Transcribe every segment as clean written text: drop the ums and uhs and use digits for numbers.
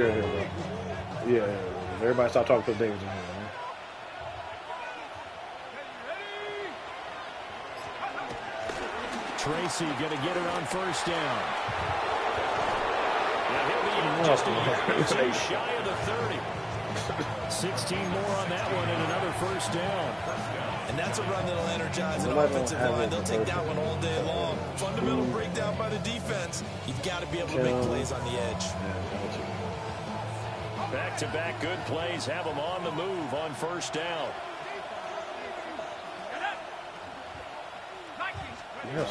Yeah, everybody stop talking to Davis in here, man. Tracy going to get it on first down. Yeah, he'll be in just a yard or two shy of the 30. 16 more on that one and another first down. And that's a run that'll energize an offensive line. They'll take that one all day long. Fundamental breakdown by the defense. You've got to be able to make plays on the edge. Back-to-back good plays have them on the move on first down. Yes.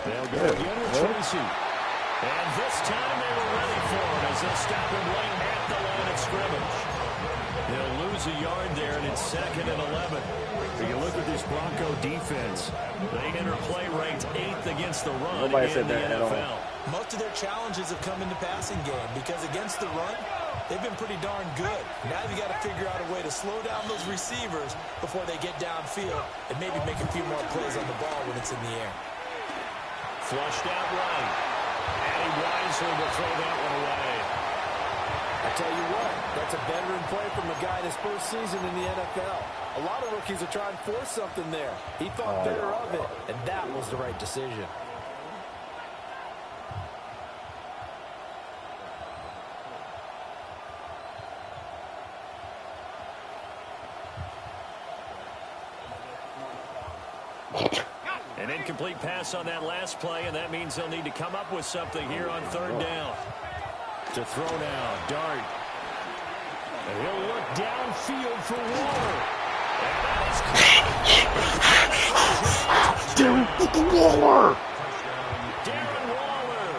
They'll go again with Tracy. And this time they were ready for him as they'll stop him late at the line of scrimmage. They'll lose a yard there, and it's 2nd and 11. If you look at this Bronco defense, they enter play ranked 8th against the run in the NFL. Most of their challenges have come in the passing game because against the run, they've been pretty darn good. Now you got to figure out a way to slow down those receivers before they get downfield and maybe make a few more plays on the ball when it's in the air. Flushed out right. And he wisely will throw that one away. I tell you what, that's a veteran play from a guy in his first season in the NFL. A lot of rookies are trying to force something there. He thought better of it, and that was the right decision. An incomplete pass on that last play, and that means they'll need to come up with something here on 3rd down. To throw now, Dart. And he'll look downfield for Waller. Darren Waller! Darren Waller,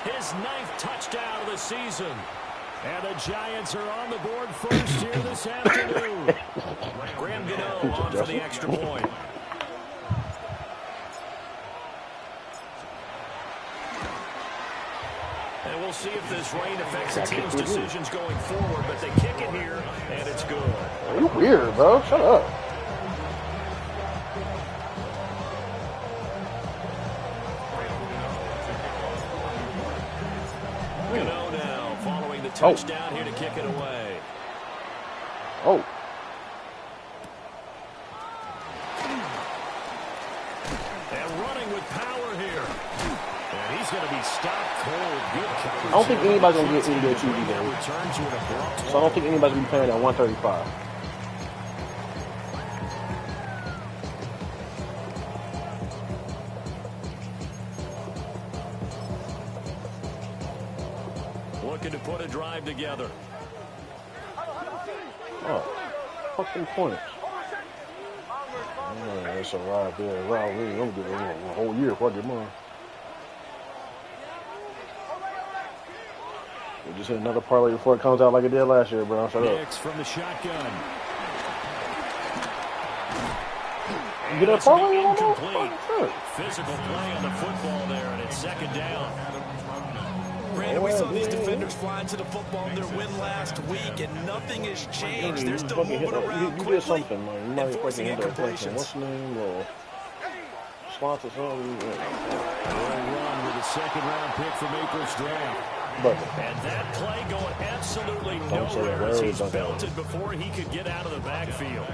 his 9th touchdown of the season. And the Giants are on the board first here this afternoon. Graham Gano on for the extra point. And we'll see if this rain affects the team's decisions going forward, but they kick it here, and it's good. Are you weird, bro? Shut up. Gano now following the touchdown here to kick it away. Oh. And running with power here. And he's going to be stopped cold. I don't think anybody's going to get any good TV games. So I don't think anybody's going to be paying at 135. Looking to put a drive together. Oh, fucking points. That's a ride there. Ride really. I'm going to get a whole year if I get mine. We just hit another parlay before it comes out like it did last year, bro. Shut up. From the shotgun. You get a parlay on incomplete. Physical play on the football there, and it's 2nd down. Brandon, we saw these defenders flying to the football in their win last week, and nothing has changed. They're still moving around quickly. You did something, man. You might have fucking hit that question. incompletions. What's the name? Slot or something. Run with a 2nd-round pick from April's draft. And that play going absolutely nowhere as he's belted before he could get out of the backfield.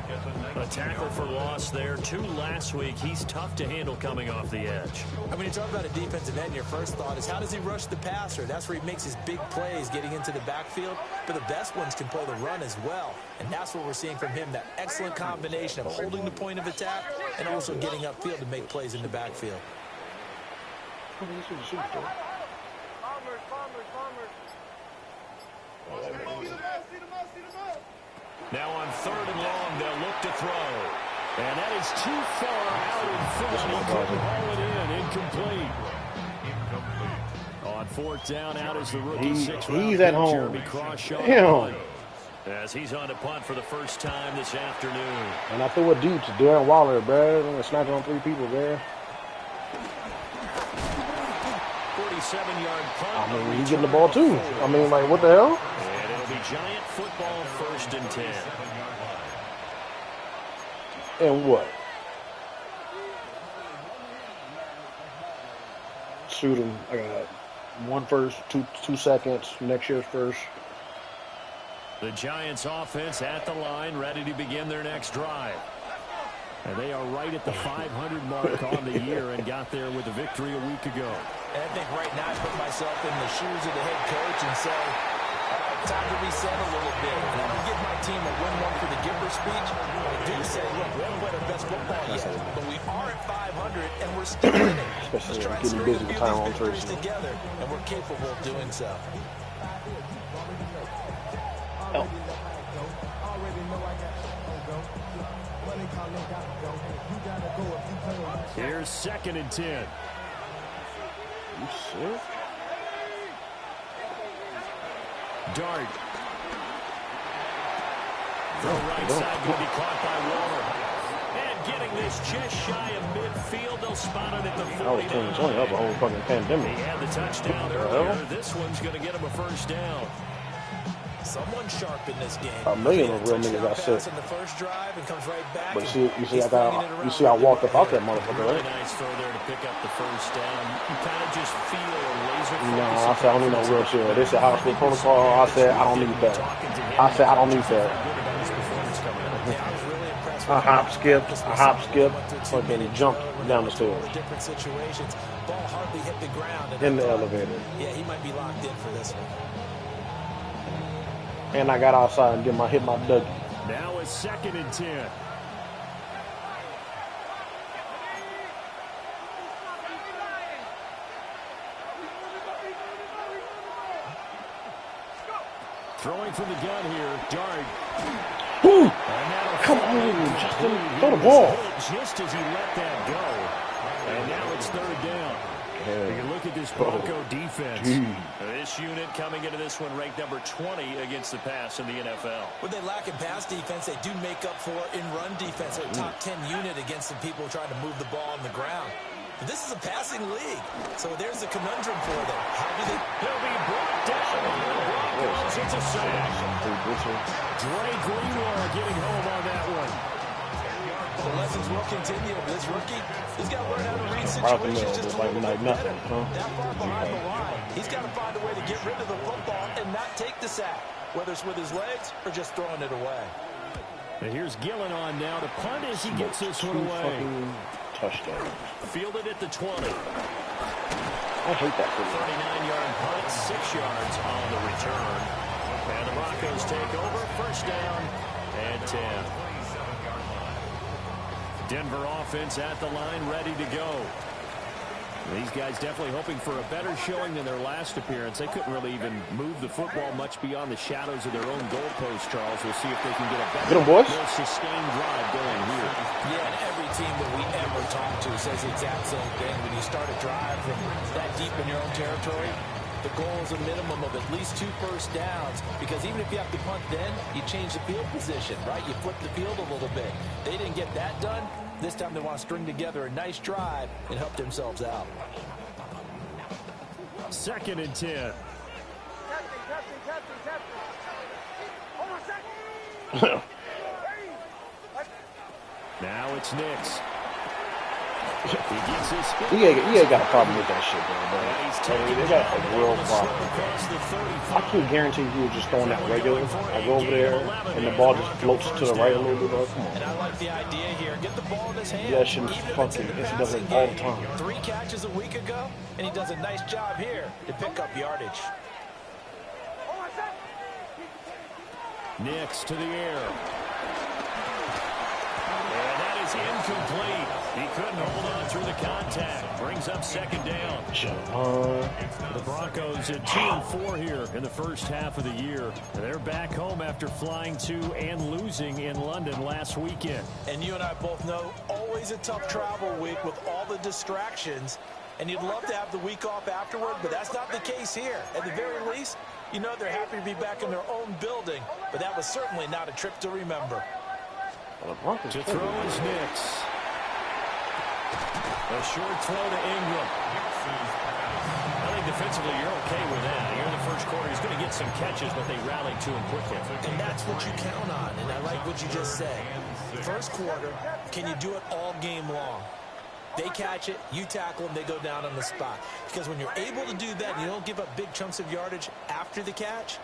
A tackle for loss there. 2 last week. He's tough to handle coming off the edge. I mean, you talk about a defensive end, your first thought is how does he rush the passer? That's where he makes his big plays getting into the backfield. But the best ones can play the run as well. And that's what we're seeing from him, that excellent combination of holding the point of attack and also getting upfield to make plays in the backfield. Now on 3rd and long, they'll look to throw. And that is too far out in front. He couldn't haul it in. Incomplete. On 4th down, out is the rookie 6th-round he's at home. Jeremy Crawshaw. Damn. As he's on to punt for the first time this afternoon. And I threw a deep to Darren Waller, bro. I'm gonna snipe on 3 people, bro. 47-yard punt. I mean, he's getting the ball too. I mean, like, what the hell? And it'll be Giant football 1st and 10. And what? Shoot him. I got 1 first, 2 seconds. Next year's first. The Giants offense at the line, ready to begin their next drive. And they are right at the 500 mark on the year and got there with a victory a week ago. And I think right now I put myself in the shoes of the head coach and say, all right, time to reset a little bit. And I don't give my team a win one for the giver speech. I do say, look, we haven't played our best football yet, but we are at 500 and we're still winning. Especially Let's try and getting string busy a with few time of on these victories Thursday. together, and we're capable of doing so. Oh. Here's 2nd and 10. You sick? Dart. Throw right side going to be caught by Waller. And getting this just shy of midfield. They'll spot it at the 40. I was telling Tony, that was a whole fucking pandemic. He had the touchdown earlier. This one's going to get him a first down. Someone sharp in this game. A million of real niggas got sick. In the first drive and comes right back. But you see, I walked up out that motherfucker, Really right? nice throw there to pick up the first down. You kind of just feel a laser focus. No, I said I don't need no wheelchair. They said hospital protocol. I said I don't need that. I said I don't need that. I hop skipped, fucking jumped down the stairs. Different situations. Ball hardly hit the ground. In the elevator. Yeah, he might be locked in for this one. And I got outside and hit my Dougie. Now it's 2nd and 10. Throwing from the gun here, Dart. Ooh! Come on, Justin. Throw the ball. Just as he let that go. And now it's 3rd down. You can look at this Bronco defense. This unit coming into this one ranked number 20 against the pass in the NFL. When they lack in pass defense, they do make up for in run defense. They're a top 10 unit against the people trying to move the ball on the ground. But this is a passing league, so there's a conundrum for them. How do they? He'll be brought down by the Broncos. It's a sack. Dre Greenlaw getting home on that one. The lessons will continue. This rookie, he's got to learn how to read situations just a little bit better. That far behind the line, he's got to find a way to get rid of the football and not take the sack, whether it's with his legs or just throwing it away. And here's Gillen on now to punt as he gets this one away. Touchdown. Fielded at the 20. I hate that. 39-yard punt, 6 yards on the return. And the Broncos take over, first down and 10. Denver offense at the line, ready to go. These guys definitely hoping for a better showing than their last appearance. They couldn't really even move the football much beyond the shadows of their own goalpost, Charles. We'll see if they can get a better, more sustained drive going here. Yeah, and every team that we ever talk to says the exact same thing. When you start a drive from that deep in your own territory, the goal is a minimum of at least 2 first downs, because even if you have to punt then, you change the field position, right? You flip the field a little bit. They didn't get that done. This time they want to string together a nice drive and help themselves out. 2nd and 10. Now it's Nix. He gets his spin. EA got a problem with that shit, bro. They got a real problem. I can guarantee you just throwing that regular. I go over there and the ball just floats to the right a little bit. Bro. Come on. And I like the idea here. Get the ball in his hand. Yeah, that shit is fucking. He does it all the time. 3 catches a week ago, and he does a nice job here to pick up yardage. Nix to the air. And that is incomplete. He couldn't hold on through the contact. Brings up 2nd down. The Broncos at 2-4 here in the first half of the year. They're back home after flying to and losing in London last weekend. And you and I both know, always a tough travel week with all the distractions. And you'd love to have the week off afterward, but that's not the case here. At the very least, you know they're happy to be back in their own building. But that was certainly not a trip to remember. To throw is Nix. A short throw to Ingram. I think defensively you're okay with that. Here in the first quarter, he's going to get some catches, but they rallied to him quickly. And that's what you count on, and I like what you just said. First quarter, can you do it all game long? They catch it, you tackle them, they go down on the spot. Because when you're able to do that and you don't give up big chunks of yardage after the catch,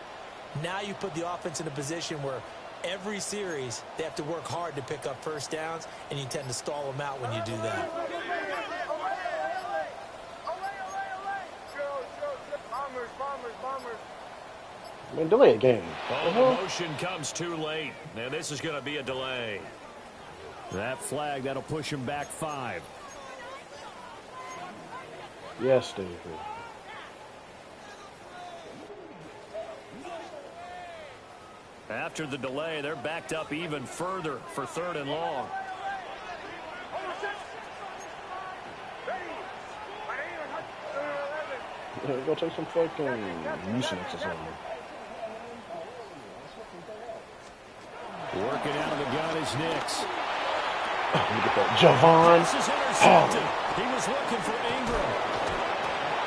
Now you put the offense in a position where every series they have to work hard to pick up first downs, and you tend to stall them out when you do that. Man, delay a game. Oh, the motion comes too late. Now this is going to be a delay. That flag, that'll push him back 5. Yes, David. After the delay, they're backed up even further for 3rd and long. Yeah, go take some fucking mucinex or something. Working out of the gun is Nix. Look at that. Javon. This is intercepted. He was looking for Ingram.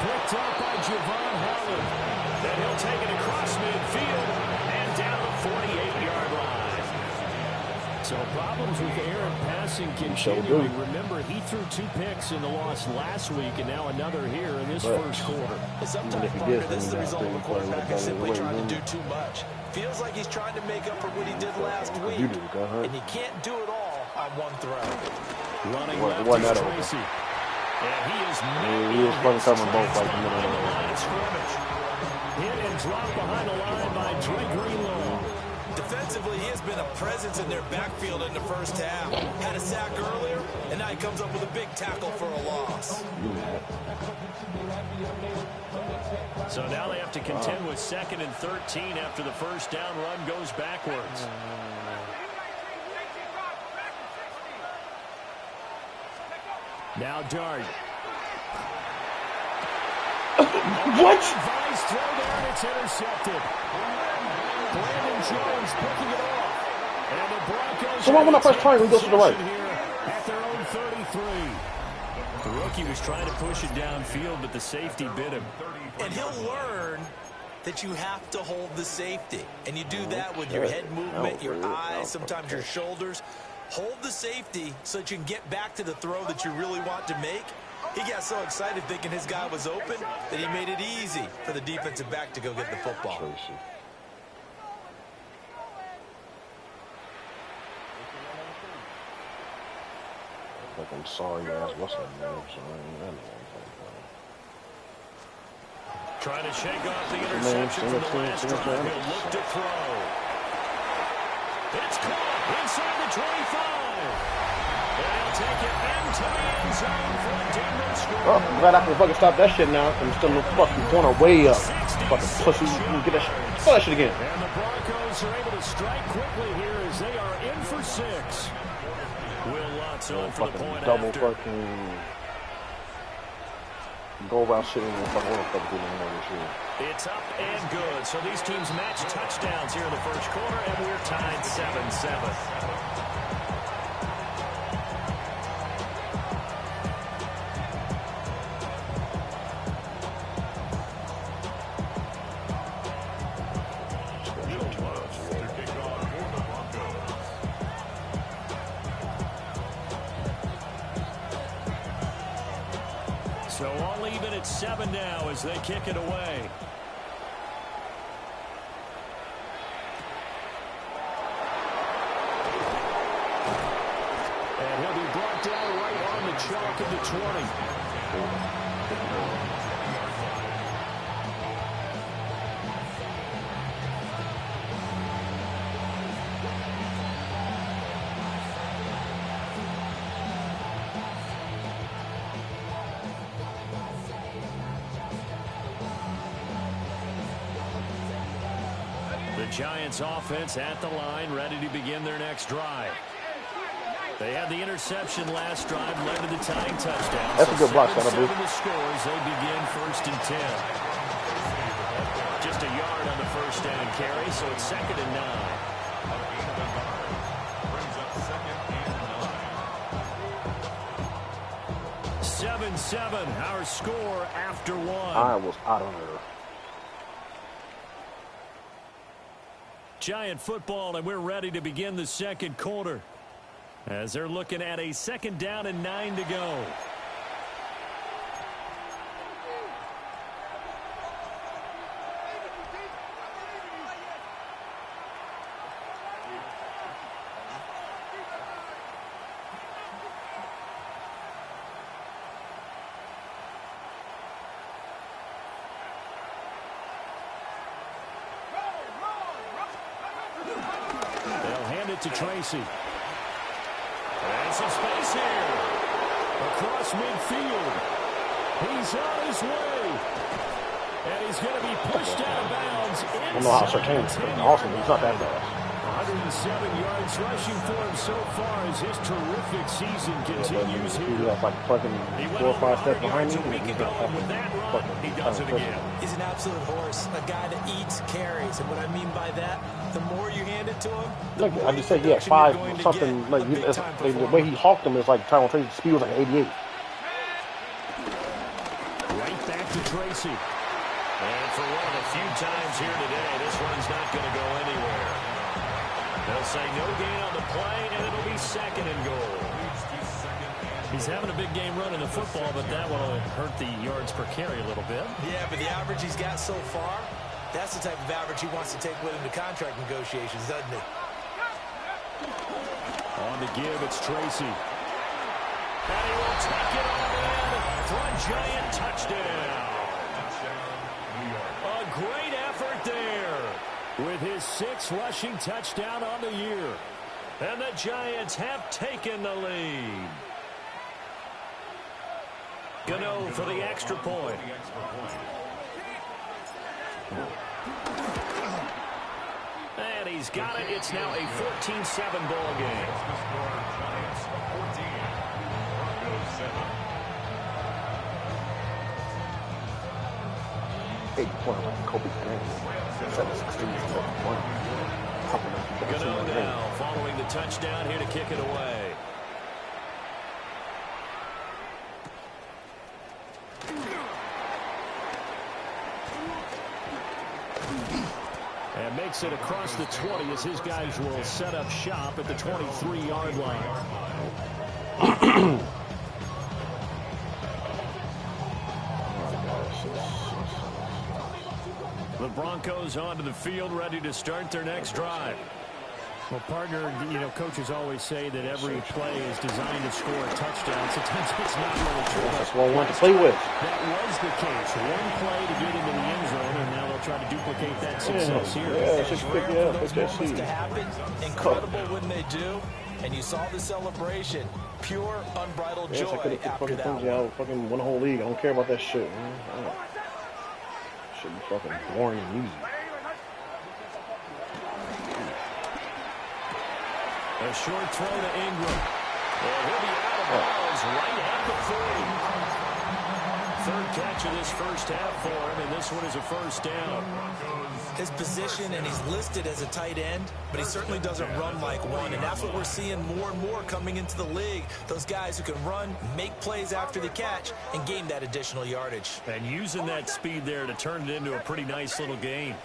Picked up by Javon Holland. Then he'll take it across midfield and down the 48-yard line. So problems with Aaron passing continuing. Remember, he threw 2 picks in the loss last week, and now another here in this first quarter. Sometimes, Parker, this is the result of a quarterback who's simply trying to do too much. Feels like he's trying to make up for what he did last week, and you can't do it all on one throw. Running left is Tracy. And he was fucking covering both like the middle of the line of scrimmage. Hit and drop behind the line by Dre Greenlaw. Defensively, he has been a presence in their backfield in the first half. Had a sack earlier, and now he comes up with a big tackle for a loss. So now they have to contend with 2nd and 13 after the first down run goes backwards. Now Dart. What? Vice throw there, and it's intercepted. Brandon Jones picking it off. And the Broncos. So when I press triangle, he goes to the right. At their own 33. The rookie was trying to push it downfield, but the safety bit him. And he'll learn that you have to hold the safety. And you do that with your head movement, your eyes, sometimes your shoulders. Hold the safety so that you can get back to the throw that you really want to make. He got so excited thinking his guy was open that he made it easy for the defensive back to go get the football. Fucking sorry ass, what's that name? Trying to shake off the interception from the last drive. He'll look to throw. It's caught inside the 25. And he'll take it into the end zone for a Denver score. Oh, I'm glad I can fucking stop that shit now. I'm still in the fucking corner way up. Fucking pussy. You can get that shit. Throw that shit again. And the Broncos are able to strike quickly here as they are in for 6. Will Lutz on for the point double after. Fucking go around shit and fucking shit. It's up and good. So these teams match touchdowns here in the first quarter, and we're tied 7-7. So all even at 7 now as they kick it away. And he'll be brought down right on the chalk of the 20. Giants offense at the line, ready to begin their next drive. They had the interception last drive, led to the tying touchdown. That's a good block, Seven the scores. They begin 1st and 10. Just a yard on the first down carry, so it's 2nd and 9. Seven, our score after 1. I was out of there. Giant football, and we're ready to begin the second quarter as they're looking at a 2nd down and 9 to go. it to Tracy. And some space here. Across midfield. He's on his way. And he's going to be pushed out of bounds. I don't know how Sertain's awesome. He's not that bad. 107 yards rushing for him so far as his terrific season continues here. He's like fucking 4 or 5 steps behind me. He does it again. He's an absolute horse, a guy that eats carries. And what I mean by that, the more you hand it to him, look, I just said he had 5 something. Like the way he hawked him is like Tyrone Tracy's speed was like 88. Right back to Tracy. And for one of the few times here today, this one's not going to go anywhere. They'll say no gain on the play, and it'll be 2nd and goal. He's having a big game running the football, but that will hurt the yards per carry a little bit. Yeah, but the average he's got so far, that's the type of average he wants to take with him to contract negotiations, doesn't he? On the give, it's Tracy. And he will take it all in for a giant touchdown. A great effort there with his 6th rushing touchdown on the year. And the Giants have taken the lead. Gano for the extra point. And he's got it. It's now a 14-7 ball game. Kobe Gano now following the touchdown here to kick it away. And makes it across the 20 as his guys will set up shop at the 23-yard line. The Broncos onto the field, ready to start their next drive. Well, partner, coaches always say that every play is designed to score a touchdown. Sometimes it's not really true. That's what I want to play with. That was the case. One play to get into the end zone, and now they'll try to duplicate that success here. Yeah, it's just quick, for those moments to happen. Incredible when they do. And you saw the celebration. Pure, unbridled joy after that one. I fucking won the whole league. I don't care about that shit, man. Should be fucking boring and easy. A short throw to Ingram. And he'll be out of bounds right at the 40. Third catch of this first half for him, and this one is a first down. His position, and he's listed as a tight end, but he certainly doesn't run like one, and that's what we're seeing more and more coming into the league. Those guys who can run, make plays after the catch, and gain that additional yardage. And using that speed there to turn it into a pretty nice little gain.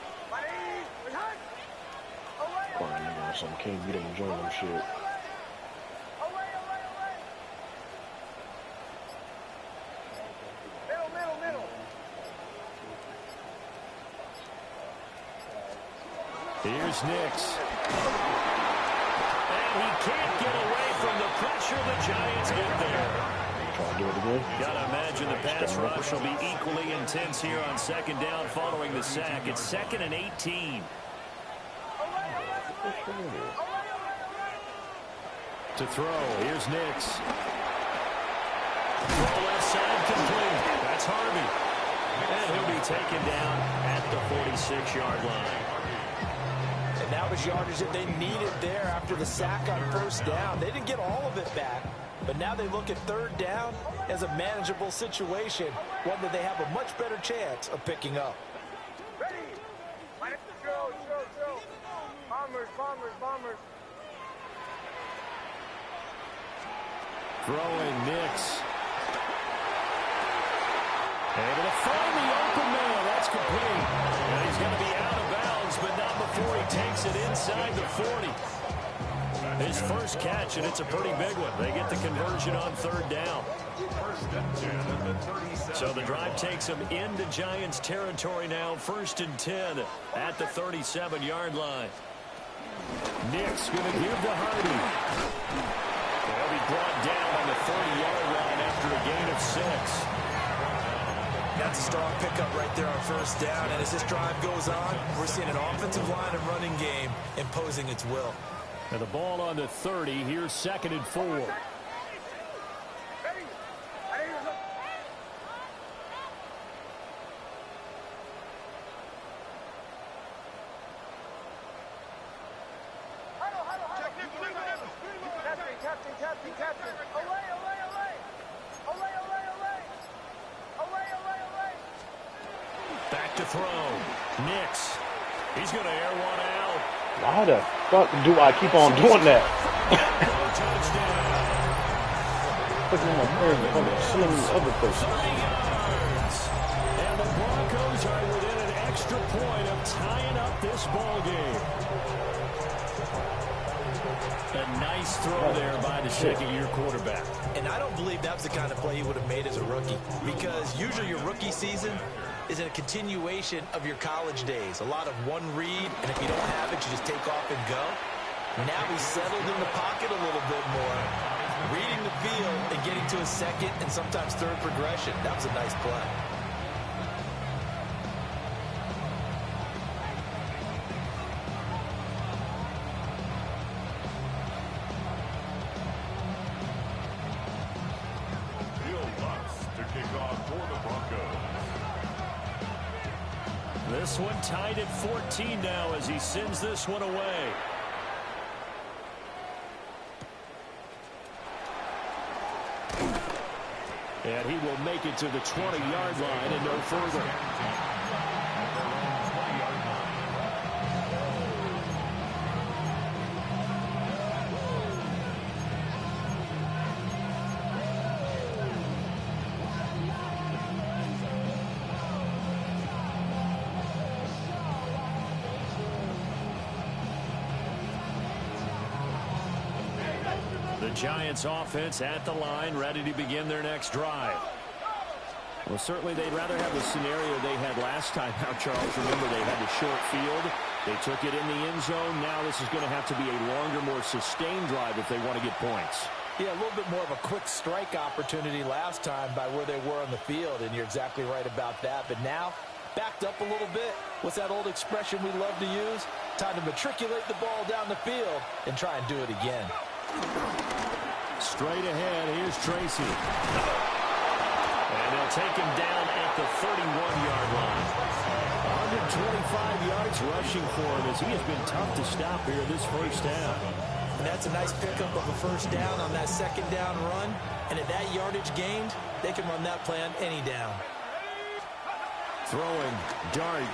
Some can't beat them and join them shit. Here's Nix. And he can't get away from the pressure the Giants get there. Try to do it again. Gotta imagine the pass rush will be equally intense here on 2nd down following the sack. It's 2nd and 18. To throw, here's Nix. Throw left side complete. That's Harvey. And he'll be taken down at the 46-yard line. And that was yardage that they needed there after the sack on 1st down. They didn't get all of it back, but now they look at 3rd down as a manageable situation, one that they have a much better chance of picking up. Bombers. Throwing Nix. Able to find the open man. That's complete. And he's going to be out of bounds, but not before he takes it inside the 40. His first catch, and it's a pretty big one. They get the conversion on 3rd down. So the drive takes them into Giants territory now. 1st and 10 at the 37-yard line. Nix going to give to Hardy. They'll be brought down on the 30-yard line after a gain of 6. That's a strong pickup right there on 1st down. And as this drive goes on, we're seeing an offensive line and running game imposing its will. And the ball on the 30. Here's 2nd and 4. Back to throw. Nix. He's going to air one out. Why the fuck do I keep on doing that? Putting my hair in front of some other person. And the Broncos are within an extra point of tying up this ball game. A nice throw there by the second-year quarterback. And I don't believe that's the kind of play he would have made as a rookie, because usually your rookie season is a continuation of your college days. A lot of one read, and if you don't have it, you just take off and go. Now he's settled in the pocket a little bit more, reading the field and getting to a second and sometimes third progression. That was a nice play. This one tied at 14 now as he sends this one away. And he will make it to the 20-yard line and no further. The Giants offense at the line, ready to begin their next drive. Well, certainly they'd rather have the scenario they had last time out, Charles. Remember, they had the short field. They took it in the end zone. Now this is going to have to be a longer, more sustained drive if they want to get points. Yeah, a little bit more of a quick strike opportunity last time by where they were on the field, and you're exactly right about that. But now, backed up a little bit. What's that old expression we love to use? Time to matriculate the ball down the field and try and do it again. Straight ahead, here's Tracy. And they'll take him down at the 31-yard line. 125 yards rushing for him as he has been tough to stop here this first half. And that's a nice pickup of a first down on that second down run. And at that yardage gained, they can run that play on any down. Throwing, Dart.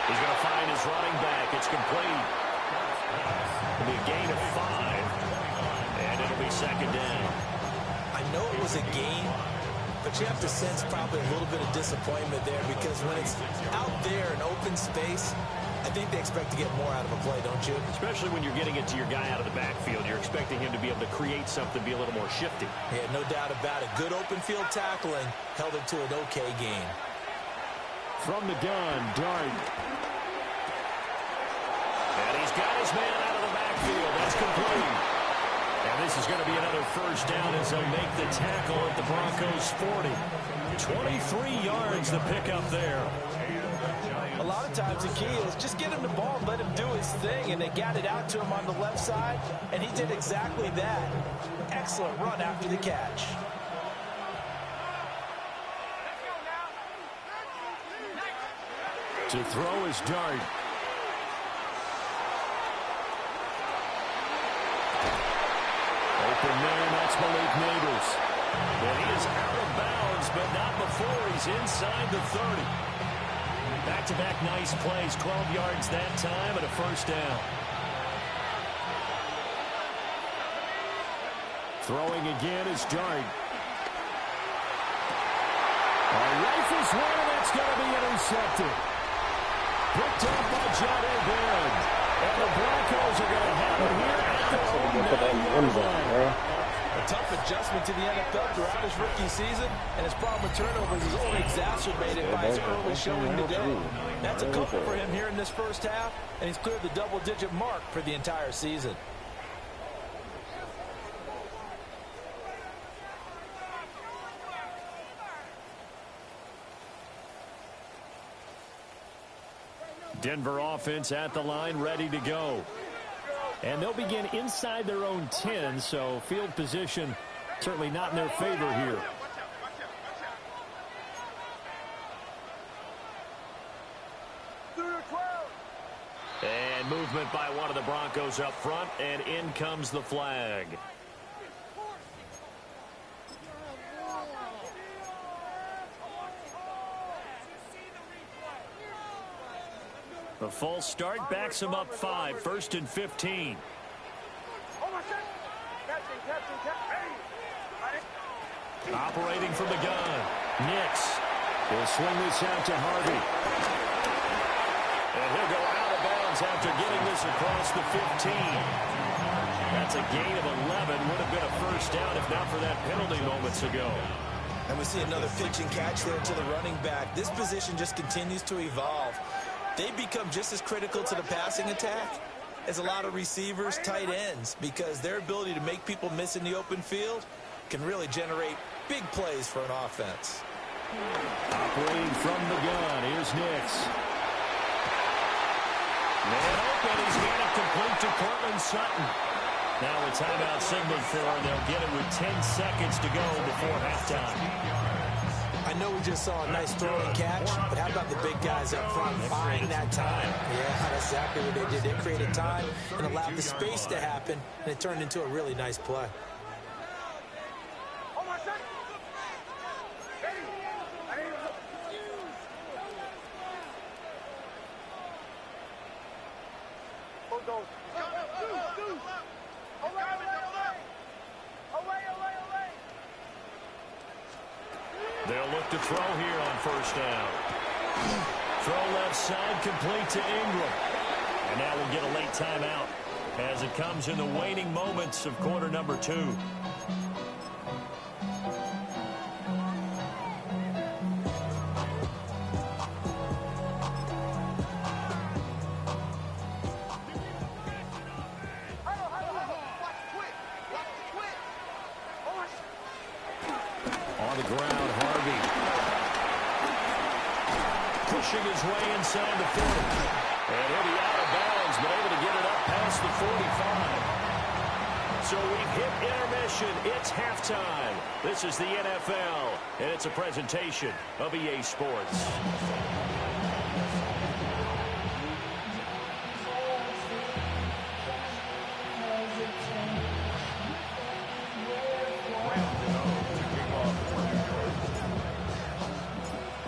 He's going to find his running back. It's complete. It'll be a gain of 5. And it'll be second down. I know it was a gain, but you have to sense probably a little bit of disappointment there, because when it's out there in open space, I think they expect to get more out of a play, don't you? Especially when you're getting it to your guy out of the backfield. You're expecting him to be able to create something, be a little more shifty. Yeah, no doubt about it. Good open field tackling held it to an okay gain. From the gun, Dart. And he's got his man out of the backfield. That's complete. And this is going to be another first down as they'll make the tackle at the Broncos 40. 23 yards the pickup there. A lot of times the key is just get him the ball and let him do his thing, and they got it out to him on the left side, and he did exactly that. Excellent run after the catch. To throw is Dart. Open there, that's Malik Neighbors. And he is out of bounds, but not before he's inside the 30. Back-to-back nice plays, 12 yards that time and a first down. Throwing again is Dart. Rifles one, and that's going to be intercepted. Picked up by Jahdae Barron. And the Broncos are going to have it here at the own 9-yard line. A tough adjustment to the NFL throughout his rookie season, and his problem with turnovers is only exacerbated by his early showing today. That's a couple for him here in this first half, and he's cleared the double-digit mark for the entire season. Denver offense at the line, ready to go. And they'll begin inside their own 10, so field position certainly not in their favor here. And movement by one of the Broncos up front, and in comes the flag. The false start backs him up 5, 1st and 15. Operating from the gun, Nix will swing this out to Harvey. And he'll go out of bounds after getting this across the 15. That's a gain of 11. Would have been a first down if not for that penalty moments ago. And we see another pitch and catch there to the running back. This position just continues to evolve. They become just as critical to the passing attack as a lot of receivers, tight ends, because their ability to make people miss in the open field can really generate big plays for an offense. Operating from the gun, here's Nix. Man open, he's got it complete to Cortland Sutton. Now a timeout signal for, and they'll get it with 10 seconds to go before halftime. I know we just saw a nice throw and catch, but how about the big guys up front buying that time? Yeah, that's exactly what they did. They created time and allowed the space to happen, and it turned into a really nice play. They'll look to throw here on first down. Throw left side, complete to Ingram. And now we'll get a late timeout as it comes in the waning moments of quarter number 2. On the ground, Harvey. Pushing his way inside the 40. And he'll be out of bounds, but able to get it up past the 45. So we've hit intermission. It's halftime. This is the NFL, and it's a presentation of EA Sports.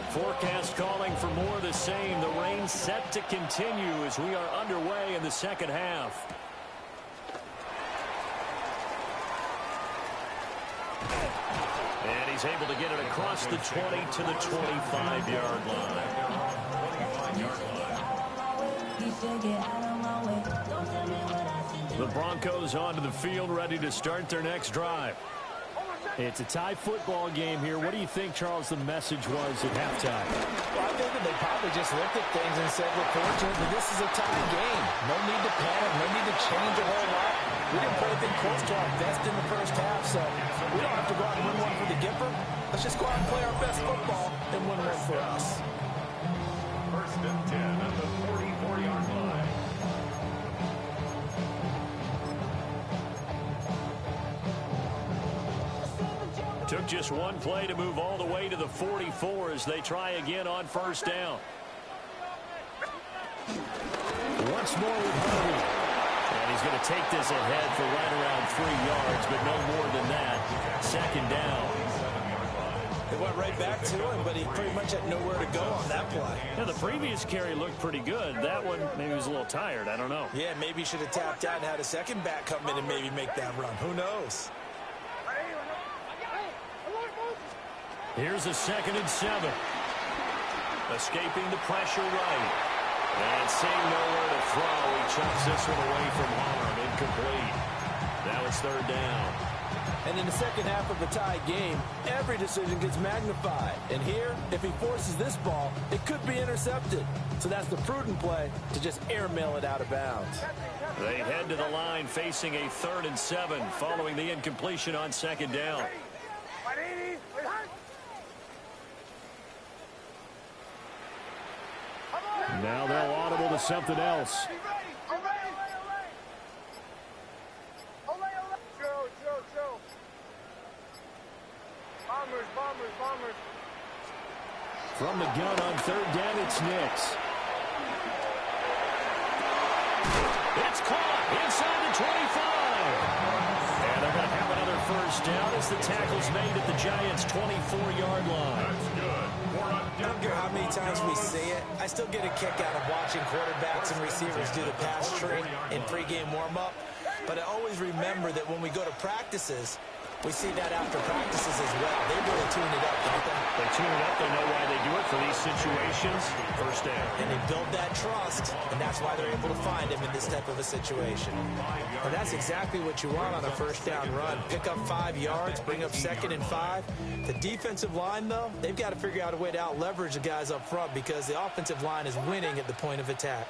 Forecast calling for more of the same. The rain set to continue as we are underway in the second half. And he's able to get it across the 20 to the 25-yard line. The Broncos onto the field, ready to start their next drive. It's a tie football game here. What do you think, Charles, the message was at halftime? Well, I think that they probably just looked at things and said, we're fortunate that this is a tie game. No need to panic, no need to change a whole lot. We didn't put anything close to our best in the first half, so we don't have to go out and win one for the Gipper. Let's just go out and play our best football and win one for us. First and 10 at the 44-yard line. Took just one play to move all the way to the 44 as they try again on first down. Once more with Harvey. And he's going to take this ahead for right around 3 yards, but no more than that. Second down. They went right back to him, but he pretty much had nowhere to go on that play. Yeah, the previous carry looked pretty good. That one, maybe he was a little tired. I don't know. Yeah, maybe he should have tapped out and had a second back come in and maybe make that run. Who knows? Here's a 2nd and 7. Escaping the pressure right. And seeing nowhere to throw, he chucks this one away from harm. Incomplete. Now it's 3rd down. And in the second half of a tie game, every decision gets magnified. And here, if he forces this ball, it could be intercepted. So that's the prudent play to just airmail it out of bounds. They head to the line facing a 3rd and 7 following the incompletion on 2nd down. Now they'll audible to something else. From the gun on third down, it's Nix. It's caught inside the 25. And they're going to have another first down as the tackle's made at the Giants' 24-yard line. I don't care how many times we say it, I still get a kick out of watching quarterbacks and receivers do the pass tree in pregame warm-up. But I always remember that when we go to practices, we see that after practices as well. They really tune it up, don't they? They tune it up. They know why they do it for these situations. First down. And they build that trust, and that's why they're able to find him in this type of a situation. And that's exactly what you want on a first down run. Pick up 5 yards, bring up 2nd and 5. The defensive line, though, they've got to figure out a way to out-leverage the guys up front because the offensive line is winning at the point of attack.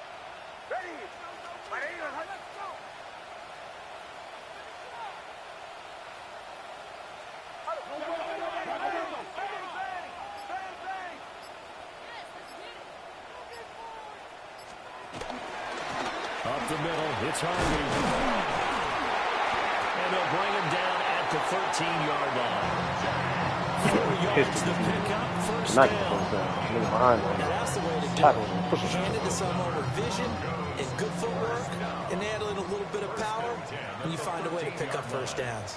Up the middle, it's Harvey. And they'll bring him down at the 13-yard line. 4 yards to pick up, first down. Now that's the way to do it. Hand it to someone with vision and good footwork, and add a little bit of power, and you find a way to pick up first downs.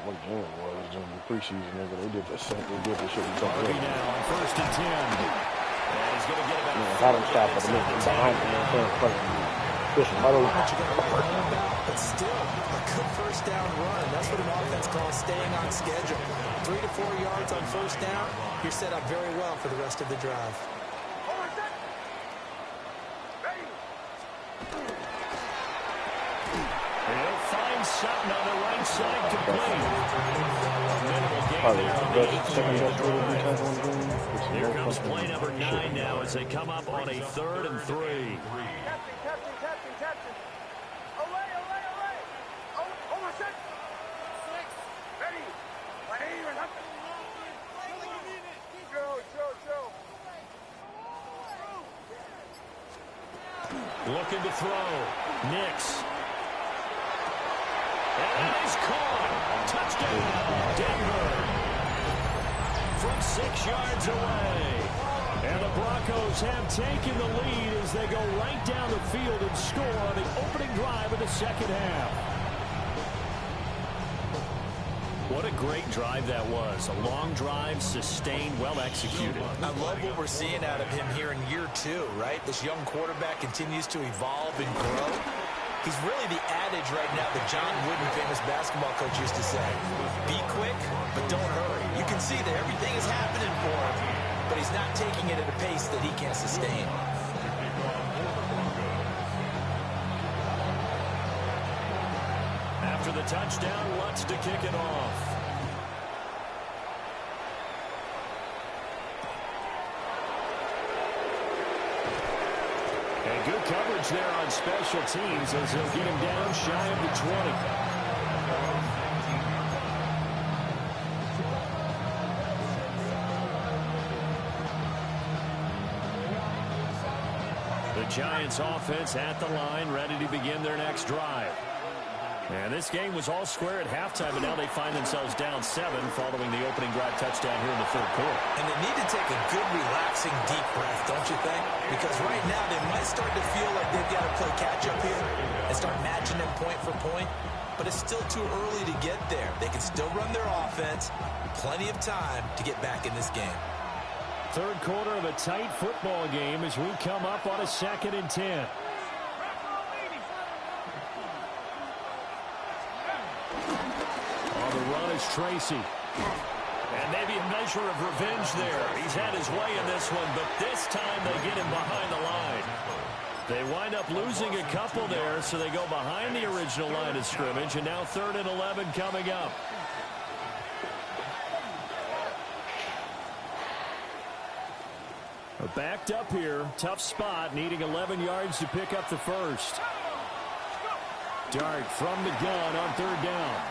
What game it was during the preseason, nigga. They did the same. They did this shit. Harvey now on 1st and 10. And he's going to get about had him stop at the minute behind him. But still, a good first down run. That's what an offense calls staying on schedule. 3 to 4 yards on first down. You're set up very well for the rest of the drive. He'll find something on the right side complete. Here comes play number 9 now as they come up on a 3rd and 3. Looking to throw. Nix. And he's caught. Touchdown, Denver. From 6 yards away. And the Broncos have taken the lead as they go right down the field and score on the opening drive of the second half. What a great drive that was. A long drive, sustained, well executed. I love what we're seeing out of him here in year 2, right? This young quarterback continues to evolve and grow. He's really the adage right now that John Wooden, famous basketball coach, used to say. Be quick, but don't hurry. You can see that everything is happening for him, but he's not taking it at a pace that he can sustain. After the touchdown, Lutz to kick it off. And good coverage there on special teams as they'll get him down shy of the 20. The Giants offense at the line, ready to begin their next drive. And this game was all square at halftime, but now they find themselves down 7 following the opening drive touchdown here in the 3rd quarter. And they need to take a good, relaxing, deep breath, don't you think? Because right now they might start to feel like they've got to play catch-up here and start matching them point for point. But it's still too early to get there. They can still run their offense. Plenty of time to get back in this game. 3rd quarter of a tight football game as we come up on a 2nd and 10. Tracy. And maybe a measure of revenge there. He's had his way in this one, but this time they get him behind the line. They wind up losing a couple there, so they go behind the original line of scrimmage, and now 3rd and 11 coming up. Backed up here, tough spot, needing 11 yards to pick up the first. Dart from the gun on 3rd down.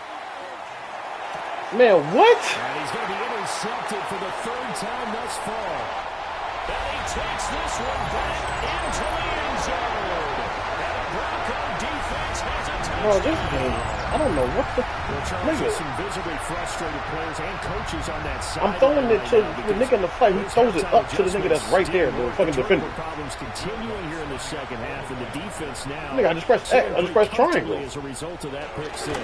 Man, what? And he's going to be intercepted for the 3rd time thus far. And he takes this one back into the end zone. And the Bronco defense has a touchdown. Bro, this game, I don't know what the nigga. Some visibly frustrated players and coaches on that side. I'm throwing it to the nigga in the fight. He throws it up to the nigga that's right there, the fucking defender. Problems continuing here in the second half, and the defense now. Nigga, I just pressed X. I just pressed triangle. As a result of that pick six.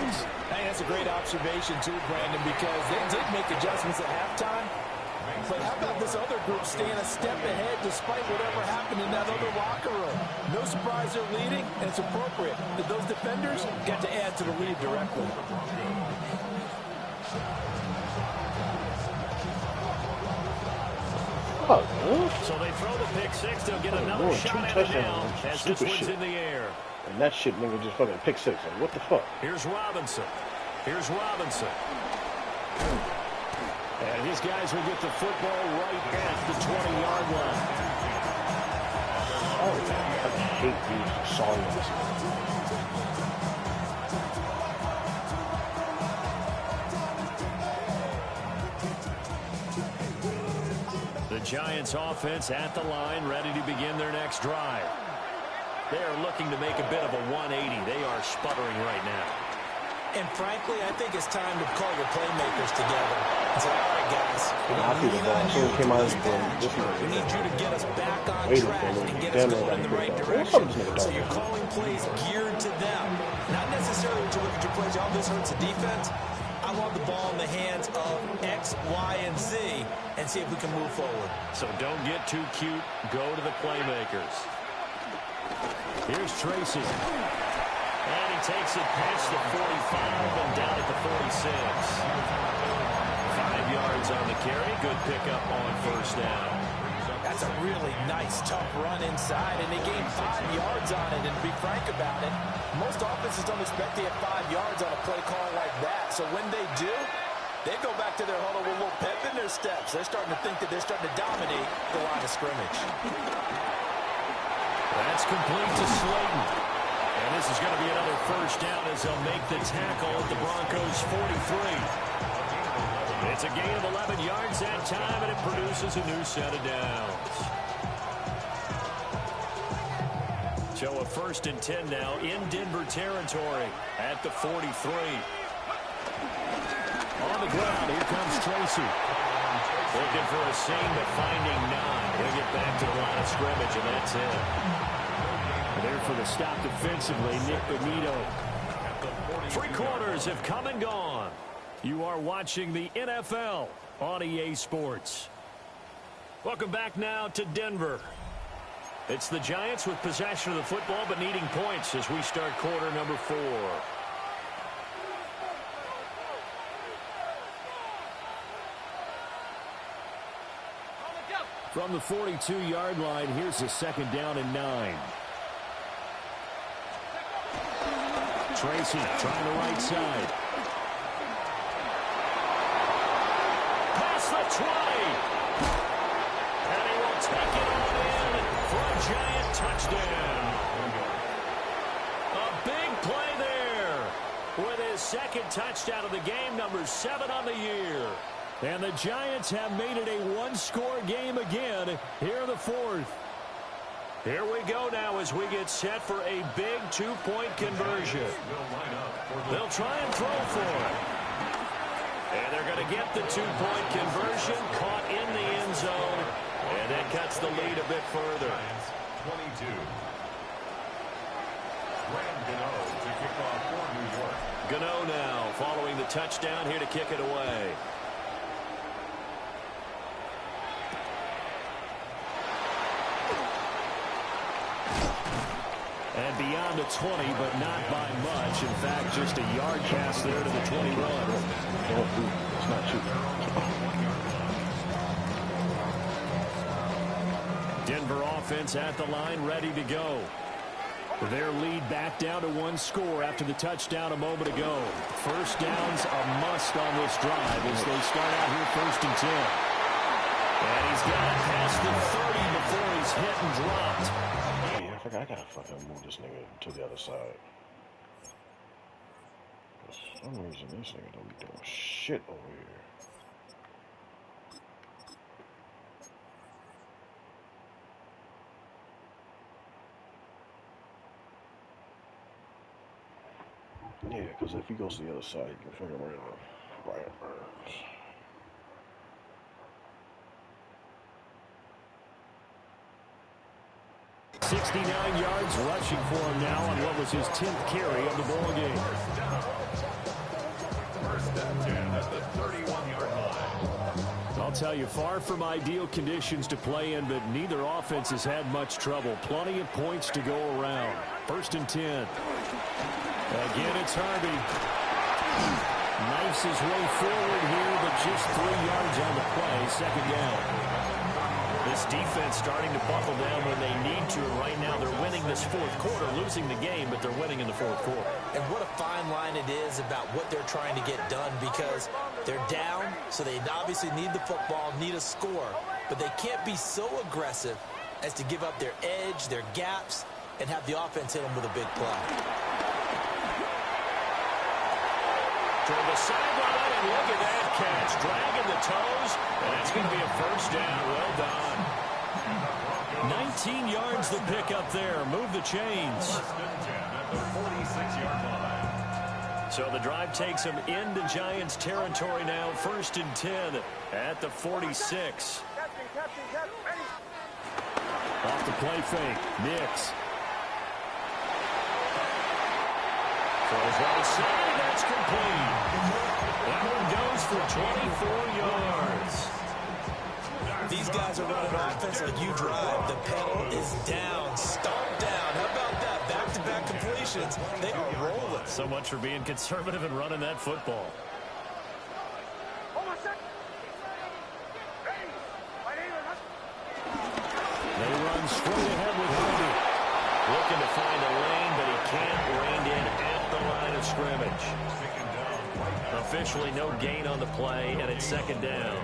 Hey, that's a great observation too, Brandon, because they did make adjustments at halftime. But how about this other group staying a step ahead despite whatever happened in that other locker room? No surprise they're leading, and it's appropriate that those defenders get to add to the lead directly. So they throw the pick six. They'll get another shot at it now as this one's in the air. And that shit, nigga, just fucking pick six. Like, what the fuck? Here's Robinson. Here's Robinson. And these guys will get the football right at the 20-yard line. Oh, I hate these songs. The Giants offense at the line, ready to begin their next drive. They are looking to make a bit of a 180. They are sputtering right now. And frankly, I think it's time to call your playmakers together and say, all right, guys, we need you to get us back on track and get us going in the right direction. So you're calling plays geared to them. Not necessarily to look at your plays, oh, this hurts the defense. I want the ball in the hands of X, Y, and Z and see if we can move forward. So don't get too cute. Go to the playmakers. Here's Tracy. And he takes it past the 45 and down at the 46. 5 yards on the carry. Good pickup on first down. That's a really nice, tough run inside, and they gained 5 yards on it. And to be frank about it, most offenses don't expect to get 5 yards on a play call like that. So when they do, they go back to their huddle with a little pep in their steps. They're starting to think that they're starting to dominate the line of scrimmage. That's complete to Slayton. And this is going to be another first down as they'll make the tackle at the Broncos' 43. It's a gain of 11 yards that time, and it produces a new set of downs. So a 1st and 10 now in Denver territory at the 43. On the ground, here comes Tracy. Looking for a seam, but finding none. He'll get back to the line of scrimmage, and that's it. There for the stop defensively, Nick Benito. 3 quarters have come and gone. You are watching the NFL on EA Sports. Welcome back now to Denver. It's the Giants with possession of the football but needing points as we start quarter number 4. From the 42-yard line, here's a 2nd down and 9. Tracy trying the right side. Past the 20. And he will take it on in for a Giant touchdown. A big play there with his 2nd touchdown of the game, number 7 on the year. And the Giants have made it a 1-score game again here in the 4th. Here we go now as we get set for a big 2-point conversion. They'll try and throw for it. And they're going to get the 2-point conversion, caught in the end zone, and that cuts the lead a bit further. 22. Gano to kick off for New York. Gano now following the touchdown here to kick it away. And beyond the 20, but not by much. In fact, just a yard pass there to the 21. It's not true. Denver offense at the line, ready to go. Their lead back down to 1 score after the touchdown a moment ago. First down's a must on this drive as they start out here 1st and 10. And he's got it past the 30 before he's hit and dropped. I gotta fucking move this nigga to the other side. For some reason, this nigga don't be doing shit over here. Yeah, because if he goes to the other side, you can figure him right Burns. .69 yards rushing for him now on what was his 10th carry of the ball game. First and 10 at the 31-yard line. I'll tell you, far from ideal conditions to play in, but neither offense has had much trouble. Plenty of points to go around. First and 10. Again, it's Harvey. Knifes his way forward here, but just 3 yards on the play. Second down. This defense starting to buckle down when they need to. And right now they're winning this fourth quarter, losing the game, but they're winning in the fourth quarter. And what a fine line it is about what they're trying to get done, because they're down, so they obviously need the football, need a score. But they can't be so aggressive as to give up their edge, their gaps, and have the offense hit them with a big play. Toward the sideline, and look at that catch. Dragging the toes, and that's going to be a first down. Well done. 19 yards the pick up there. Move the chains. First and 10 at the 46-yard line. So the drive takes them into Giants territory now. First and 10 at the 46. Off the play fake. Nix. Throws right side. That's complete. That one goes for 24 yards. These guys are running offense like you drive. The pedal is down, stomped down. How about that? Back-to-back completions. They are rolling. So much for being conservative and running that football. They run straight ahead with Harvey. Looking to find a lane, but he can't. Reined in at the line of scrimmage. Officially no gain on the play, and it's second down.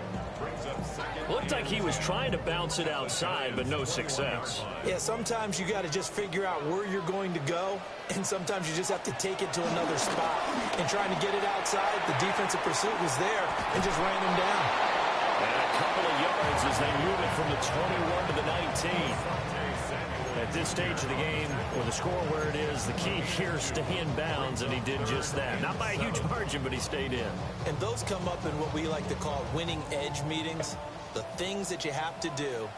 Looked like he was trying to bounce it outside, but no success. Yeah, sometimes you got to just figure out where you're going to go, and sometimes you just have to take it to another spot. And trying to get it outside, the defensive pursuit was there and just ran him down. And a couple of yards as they move it from the 21 to the 19. At this stage of the game, with the score where it is, the key here, stay in bounds, and he did just that. Not by a huge margin, but he stayed in. And those come up in what we like to call winning edge meetings. The things that you have to do,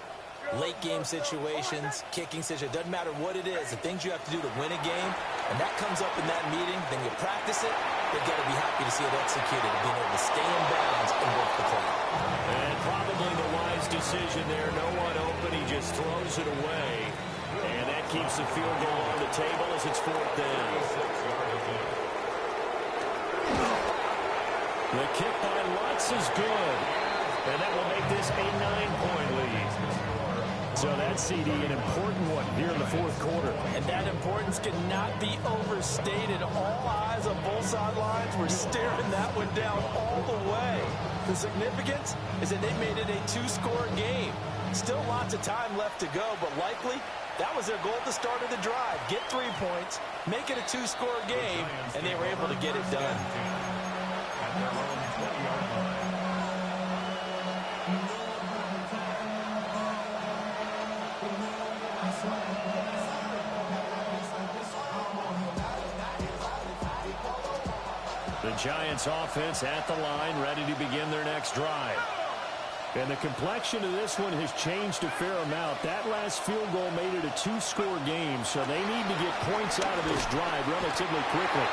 late game situations, kicking situations, doesn't matter what it is, the things you have to do to win a game, and that comes up in that meeting, then you practice it, you've got to be happy to see it executed, and being able to stay in bounds and work the play. And probably the wise decision there. No one open, he just throws it away. And that keeps the field goal on the table as it's fourth down. The kick by Lutz is good. And that will make this a 9-point lead. So that CD, an important one here in the fourth quarter. And that importance cannot be overstated. All eyes on both sidelines were staring that one down all the way. The significance is that they made it a 2-score game. Still lots of time left to go, but likely that was their goal at the start of the drive. Get 3 points, make it a 2-score game, and they were able to get it done. The Giants offense at the line, ready to begin their next drive. And the complexion of this one has changed a fair amount. That last field goal made it a 2-score game, so they need to get points out of this drive relatively quickly.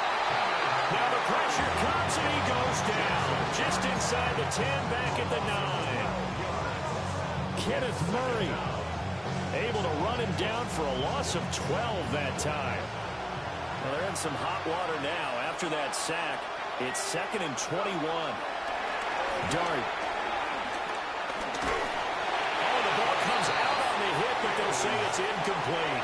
Now the pressure comes and he goes down. Just inside the 10, back at the 9. Kenneth Murray able to run him down for a loss of 12 that time. Well, they're in some hot water now. After that sack, it's 2nd and 21. Dart. But they'll say it's incomplete.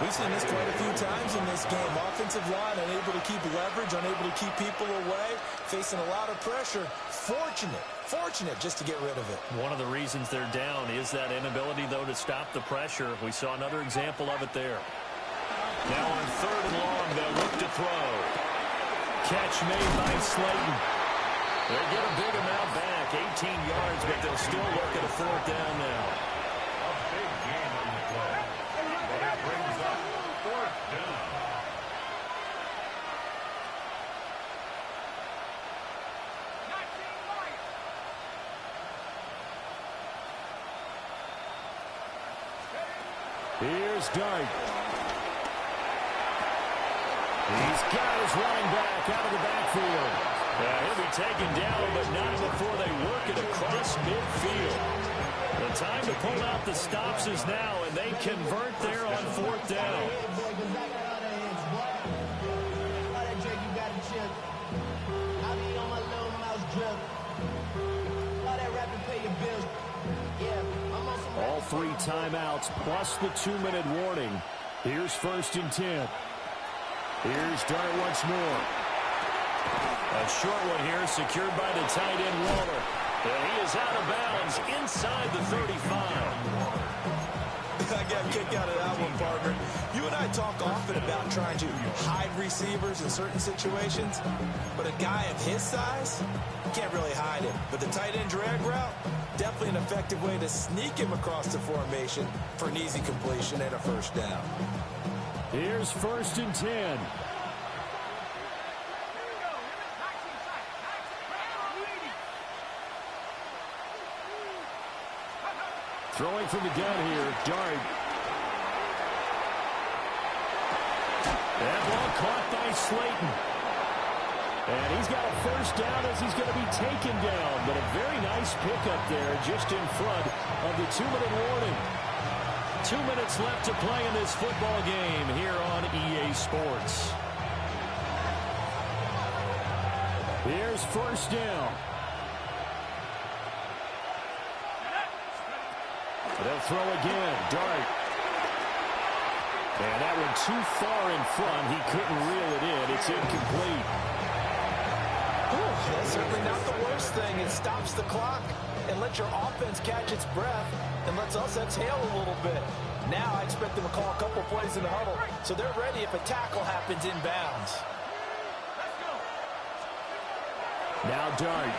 We've seen this quite a few times in this game. Offensive line unable to keep leverage, unable to keep people away, facing a lot of pressure. Fortunate just to get rid of it. One of the reasons they're down is that inability, though, to stop the pressure. We saw another example of it there. Now on 3rd and long, they'll look to throw. Catch made by Slayton. They get a big amount back, 18 yards, but they'll still look at a 4th down now. Here's Dart. He's got his running back out of the backfield. He'll be taken down, but not before they work it across midfield. The time to pull out the stops is now, and they convert there on 4th down. All 3 timeouts plus the 2-minute warning. Here's 1st and 10. Here's Dart once more. A short one here, secured by the tight end, Waller. And he is out of bounds inside the 35. I got a kick out of that one, partner. You and I talk often about trying to hide receivers in certain situations, but a guy of his size, you can't really hide him. But the tight end drag route, definitely an effective way to sneak him across the formation for an easy completion and a 1st down. Here's 1st and 10. Throwing from the gun here, Dart. That ball caught by Slayton. And he's got a 1st down as he's going to be taken down. But a very nice pickup there just in front of the 2-minute warning. 2 minutes left to play in this football game here on EA Sports. Here's 1st down. They'll throw again. Dart. And that one too far in front. He couldn't reel it in. It's incomplete. That's certainly not the worst thing. It stops the clock and lets your offense catch its breath and lets us exhale a little bit. Now I expect them to call a couple plays in the huddle so they're ready if a tackle happens inbounds. Now Dart.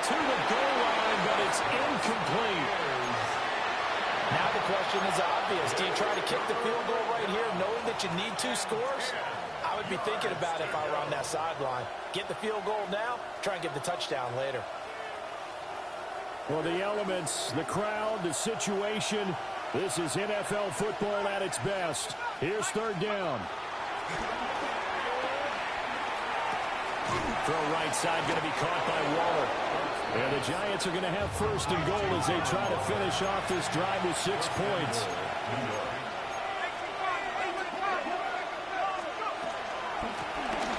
To the goal line, but it's incomplete. Now the question is obvious. Do you try to kick the field goal right here knowing that you need 2 scores? I would be thinking about it if I were on that sideline. Get the field goal now, try and get the touchdown later. Well, the elements, the crowd, the situation, this is NFL football at its best. Here's 3rd down. Throw right side, going to be caught by Waller. And the Giants are going to have 1st and goal as they try to finish off this drive with 6 points.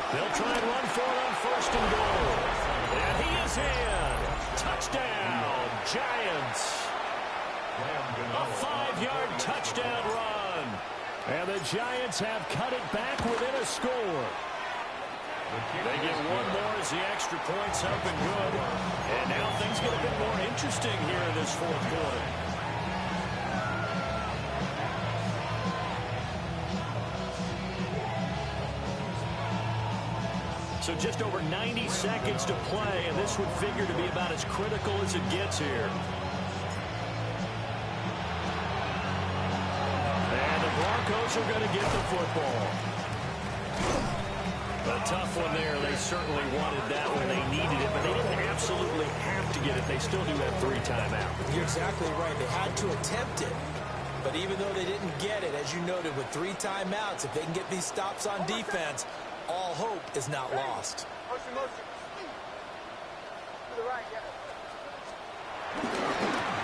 They'll try and run for it on 1st and goal. And he is in. Touchdown, Giants. A 5-yard touchdown run. And the Giants have cut it back within a score. They get one more as the extra point's up and good. And now things get a bit more interesting here in this 4th quarter. So just over 90 seconds to play, and this would figure to be about as critical as it gets here. And the Broncos are going to get the football. A tough one there. They certainly wanted that when they needed it, but they didn't absolutely have to get it. They still do have 3 timeouts. You're exactly right. They had to attempt it. But even though they didn't get it, as you noted, with 3 timeouts, if they can get these stops on defense, all hope is not lost.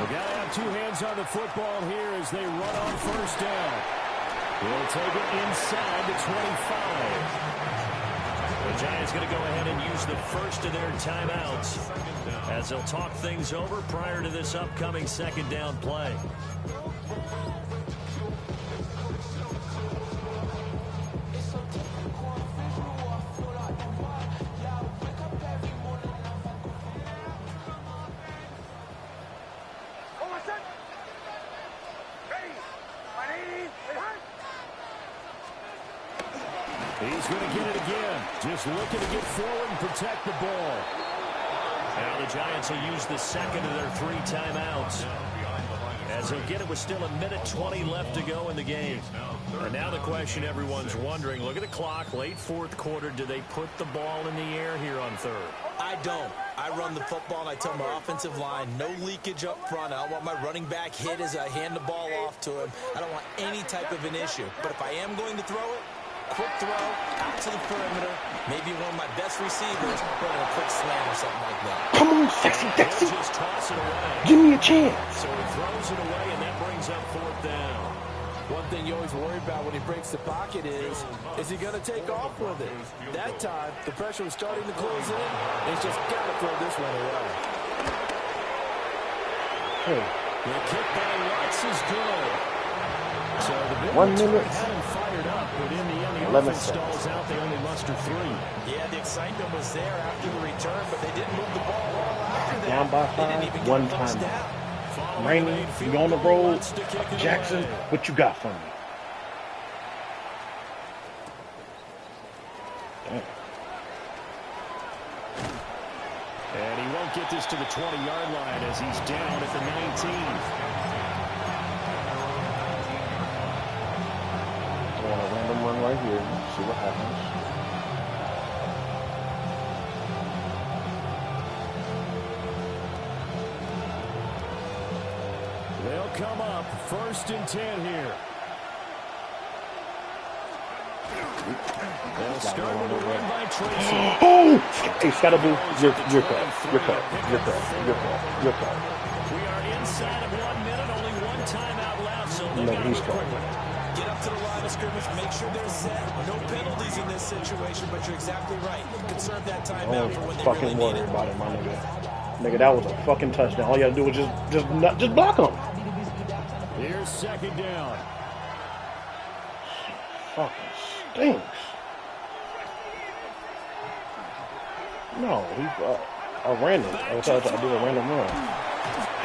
We've got to have 2 hands on the football here as they run on 1st down. They'll take it inside the 25. The Giants going to go ahead and use the first of their timeouts as they'll talk things over prior to this upcoming 2nd down play. He's going to get it again. Just looking to get forward and protect the ball. Now the Giants will use the 2nd of their 3 timeouts. As they'll get it with still 1:20 left to go in the game. And now the question everyone's wondering, look at the clock, late 4th quarter, do they put the ball in the air here on 3rd? I don't. I run the football, and I tell my offensive line, no leakage up front. I don't want my running back hit as I hand the ball off to him. I don't want any type of an issue. But if I am going to throw it, quick throw, out to the perimeter, maybe one of my best receivers running a quick slam or something like that. Come on, sexy Dexy. Give me a chance. So he throws it away, and that brings up 4th down. One thing you always worry about when he breaks the pocket is he going to take off with it? That time, the pressure was starting to close in, and he's just got to throw this one away. Hey. The kick by Watts is good. So the 1 minute. Fired up, but in the end, the 11 offense stalls out. They only muster 3. Yeah, the excitement was there after the return, but they didn't move the ball well after that. Down by 5, 1 time. Rainey, you on the road. Jackson, what you got for me? Damn. And he won't get this to the 20-yard line as he's down at the 19. I want a random run right here. See what happens. They'll come up 1st and 10 here. They'll start with a run by Tracy. Oh! Hey, Scottaboo, you're cut. You're cut. You're cut. We are inside of 1 minute, only 1 timeout left, so they got to he's move cut. quickly. Get up to the line of scrimmage, make sure they're set. No penalties in this situation, but you're exactly right. Conserve that timeout for when they really Fucking need worry it. about it, my nigga. Nigga, that was a fucking touchdown. All you gotta do is just block him. Here's 2nd down. Fucking stinks. No, I ran it. I did a random run.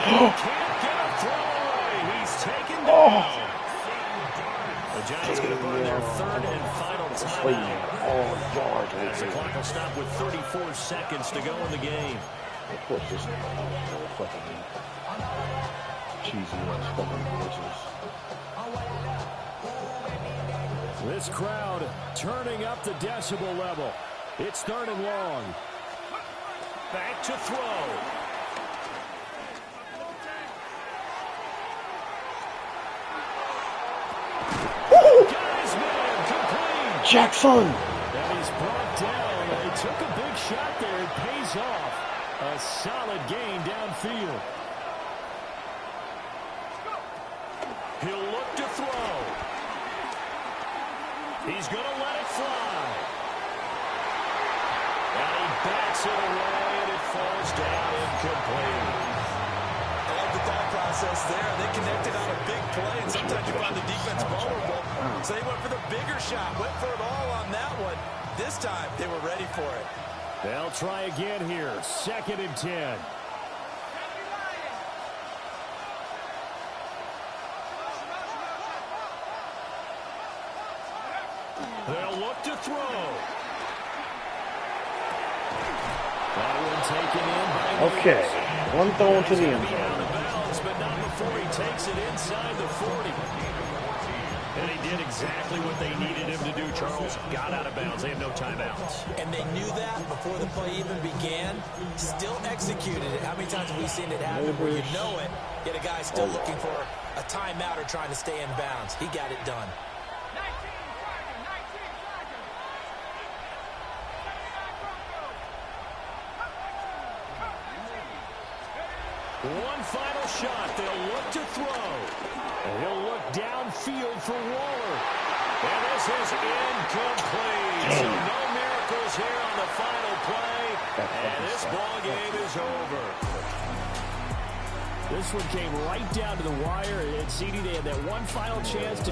Can't get a throw away. He's taken down. The Giants going to run their 3rd and final timeout. The clock will stop with 34 seconds to go in the game. Of course, this is fucking cheesy ass fucking bitches. This crowd turning up the decibel level. It's 3rd and long. Back to throw. Jackson! And he's brought down. He took a big shot there. It pays off. A solid gain downfield. He'll look to throw. He's going to let it fly. And he bats it away, and it falls down incomplete. I love the thought process there. They connected on a big play, and sometimes you find the defense vulnerable. So they went for the bigger shot, went for it all on that one. This time, they were ready for it. They'll try again here. 2nd and 10. They'll look to throw. That one taken in by Okay, one throw into the end zone. out of bounds, but not before he takes it inside the 40. And he did exactly what they needed him to do, Charles. Got out of bounds. They have no timeouts. And they knew that before the play even began. Still executed it. How many times have we seen it happen where you know it, yet a guy's still looking for a timeout or trying to stay in bounds? He got it done. One final shot. They'll look to throw. And he'll look downfield for Waller. And this is incomplete. So no miracles here on the final play. And this ball game is over. This one came right down to the wire. And CD, they had that one final chance to